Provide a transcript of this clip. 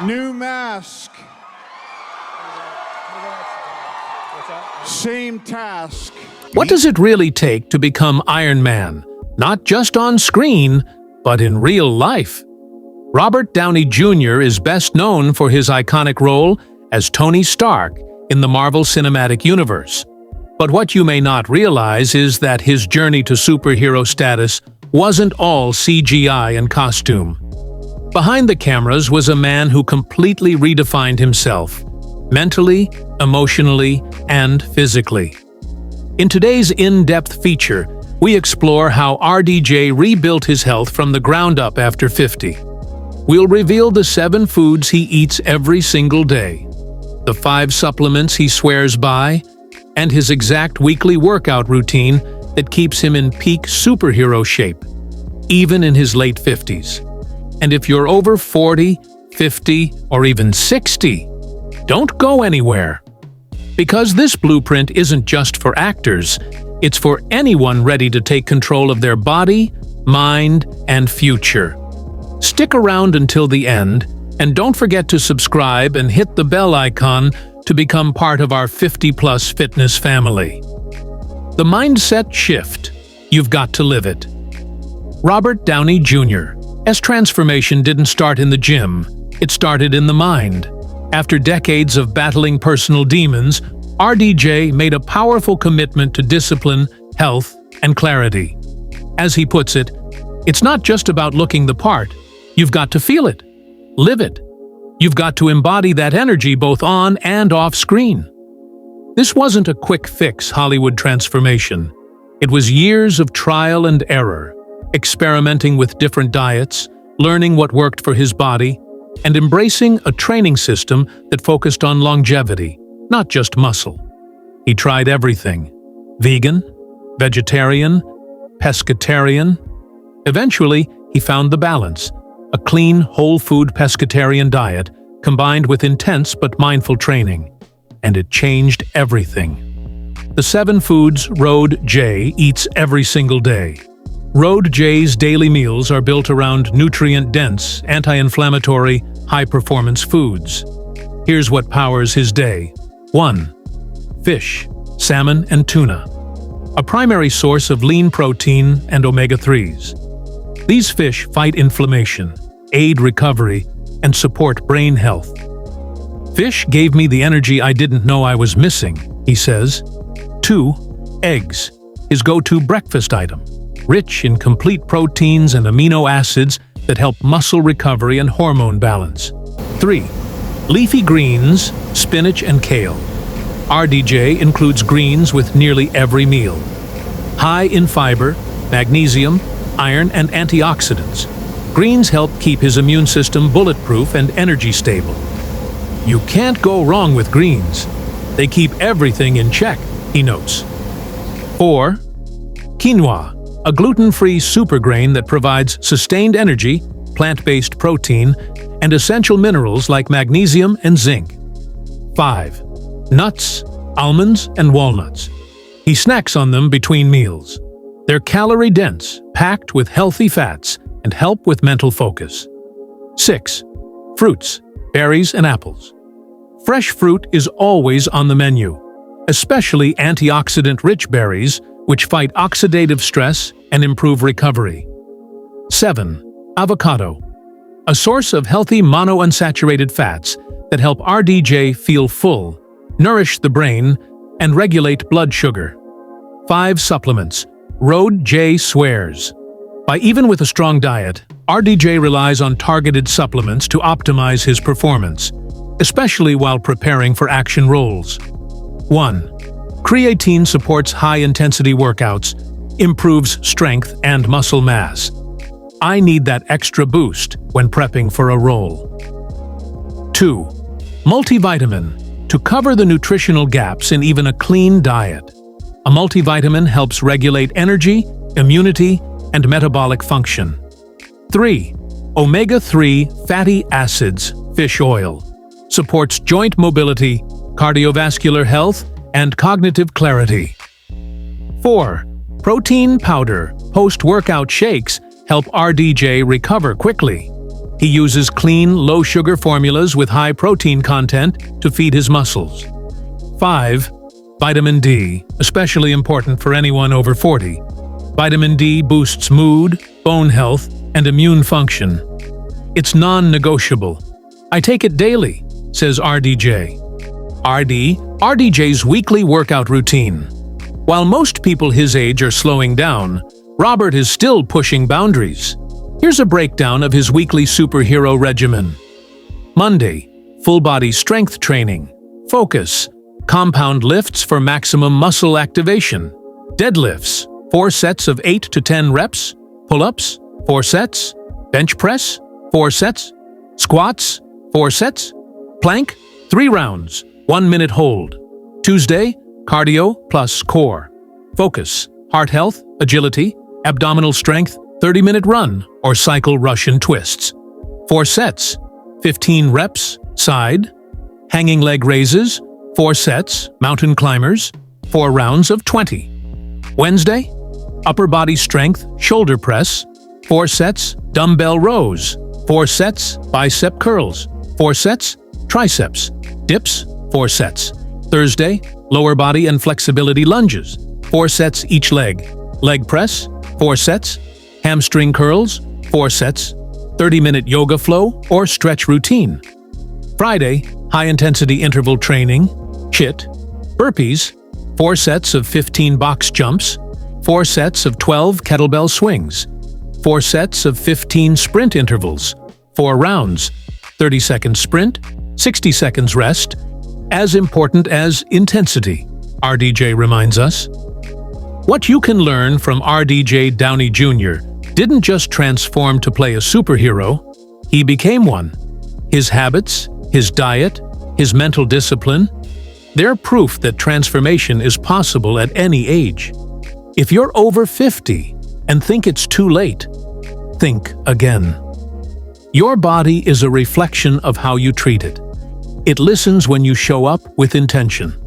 New mask. Same task. What does it really take to become Iron Man? Not just on screen, but in real life. Robert Downey Jr. is best known for his iconic role as Tony Stark in the Marvel Cinematic Universe. But what you may not realize is that his journey to superhero status wasn't all CGI and costume. Behind the cameras was a man who completely redefined himself, mentally, emotionally, and physically. In today's in-depth feature, we explore how RDJ rebuilt his health from the ground up after 50. We'll reveal the 7 foods he eats every single day, the 5 supplements he swears by, and his exact weekly workout routine that keeps him in peak superhero shape, even in his late 50s. And if you're over 40, 50, or even 60, don't go anywhere. Because this blueprint isn't just for actors, it's for anyone ready to take control of their body, mind, and future. Stick around until the end, and don't forget to subscribe and hit the bell icon to become part of our 50-plus fitness family. The mindset shift. You've got to live it. Robert Downey Jr.'s transformation didn't start in the gym. It started in the mind. After decades of battling personal demons, RDJ made a powerful commitment to discipline, health, and clarity. As he puts it, it's not just about looking the part. You've got to feel it, live it. You've got to embody that energy both on and off screen. This wasn't a quick fix Hollywood transformation. It was years of trial and error, experimenting with different diets, learning what worked for his body, and embracing a training system that focused on longevity, not just muscle. He tried everything: vegan, vegetarian, pescatarian. Eventually, he found the balance: a clean, whole-food pescatarian diet combined with intense but mindful training. And it changed everything. The 7 foods Road J eats every single day. Road J's daily meals are built around nutrient-dense, anti-inflammatory, high-performance foods. Here's what powers his day. 1. Fish, salmon, and tuna. A primary source of lean protein and omega-3s. These fish fight inflammation, aid recovery, and support brain health. Fish gave me the energy I didn't know I was missing, he says. 2. Eggs, his go-to breakfast item, rich in complete proteins and amino acids that help muscle recovery and hormone balance. 3. Leafy greens, spinach and kale. RDJ includes greens with nearly every meal. High in fiber, magnesium, iron, and antioxidants, greens help keep his immune system bulletproof and energy stable. You can't go wrong with greens. They keep everything in check, he notes. 4. Quinoa, a gluten-free supergrain that provides sustained energy, plant-based protein, and essential minerals like magnesium and zinc. 5. Nuts, almonds, and walnuts. He snacks on them between meals. They're calorie-dense, packed with healthy fats, and help with mental focus. 6. Fruits, berries, and apples. Fresh fruit is always on the menu, especially antioxidant-rich berries, which fight oxidative stress and improve recovery. 7. Avocado, a source of healthy monounsaturated fats that help RDJ feel full, nourish the brain, and regulate blood sugar. 5 supplements. Road J swears. Even with a strong diet, RDJ relies on targeted supplements to optimize his performance, especially while preparing for action roles. 1. Creatine supports high-intensity workouts, improves strength and muscle mass. I need that extra boost when prepping for a role. 2. Multivitamin, to cover the nutritional gaps in even a clean diet. A multivitamin helps regulate energy, immunity, and metabolic function. 3. Omega-3 fatty acids, fish oil, supports joint mobility, cardiovascular health, and cognitive clarity. 4. Protein powder, post-workout shakes help RDJ recover quickly. He uses clean, low-sugar formulas with high protein content to feed his muscles. 5. Vitamin D, especially important for anyone over 40. Vitamin D boosts mood, bone health, and immune function. It's non-negotiable. I take it daily, says RDJ. RDJ's weekly workout routine. While most people his age are slowing down, Robert is still pushing boundaries. Here's a breakdown of his weekly superhero regimen. Monday, full-body strength training. Focus. Compound lifts for maximum muscle activation. Deadlifts. 4 sets of 8 to 10 reps. Pull-ups. 4 sets. Bench press. 4 sets. Squats. 4 sets. Plank. 3 rounds. 1 minute hold. Tuesday, cardio plus core. Focus. Heart health, agility, abdominal strength, 30-minute run or cycle Russian twists. 4 sets. 15 reps, side. Hanging leg raises, 4 sets, mountain climbers, 4 rounds of 20. Wednesday, upper body strength, shoulder press, 4 sets, dumbbell rows, 4 sets, bicep curls, 4 sets, triceps, dips, 4 sets. Thursday, lower body and flexibility lunges, 4 sets each leg. Leg press, 4 sets. Hamstring curls, 4 sets. 30-minute yoga flow or stretch routine. Friday, high-intensity interval training, HIIT, burpees, 4 sets of 15 box jumps, 4 sets of 12 kettlebell swings, 4 sets of 15 sprint intervals, 4 rounds, 30-second sprint, 60 seconds rest, as important as intensity, RDJ reminds us. What you can learn from RDJ Downey Jr. didn't just transform to play a superhero, he became one. His habits, his diet, his mental discipline, they're proof that transformation is possible at any age. If you're over 50 and think it's too late, think again. Your body is a reflection of how you treat it. It listens when you show up with intention.